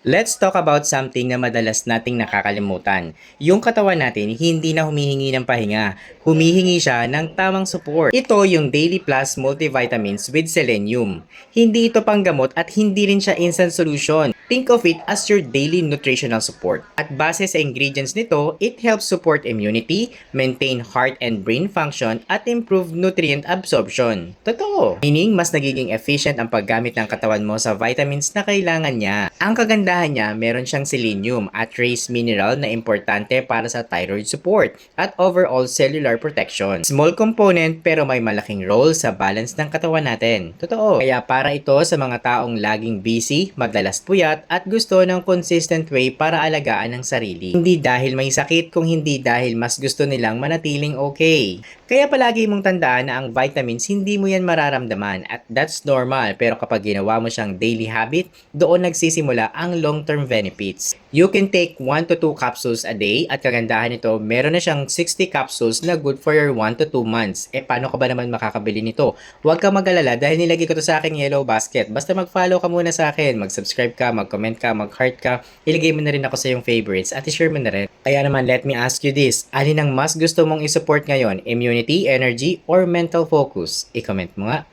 Let's talk about something na madalas nating nakakalimutan. Yung katawan natin hindi na humihingi ng pahinga, humihingi siya ng tamang support. Ito yung Daily Plus Multivitamins with Selenium. Hindi ito panggamot at hindi rin siya instant solution. Think of it as your daily nutritional support. At base sa ingredients nito, it helps support immunity, maintain heart and brain function, at improve nutrient absorption. Totoo! Meaning, mas nagiging efficient ang paggamit ng katawan mo sa vitamins na kailangan niya. Ang kagandahan niya, meron siyang selenium at trace mineral na importante para sa thyroid support at overall cellular protection. Small component pero may malaking role sa balance ng katawan natin. Totoo. Kaya para ito sa mga taong laging busy, madalas puyat at gusto ng consistent way para alagaan ang sarili. Hindi dahil may sakit kung hindi dahil mas gusto nilang manatiling okay. Kaya palagi mong tandaan na ang vitamins hindi mo yan mararamdaman at that's normal, pero kapag ginawa mo siyang daily habit, doon nagsisimula ang long-term benefits. You can take 1 to 2 capsules a day at kagandahan nito, meron na siyang 60 capsules na good for your 1 to 2 months. Paano ka ba naman makakabili nito? Huwag ka mag-alala dahil nilagay ko to sa aking yellow basket. Basta mag-follow ka muna sa akin, mag-subscribe ka, mag-comment ka, mag-heart ka, ilagay mo na rin ako sa iyong favorites at i-share mo na rin. Kaya naman, let me ask you this, alin ang mas gusto mong isupport ngayon? Immunity, energy, or mental focus? I-comment mo nga.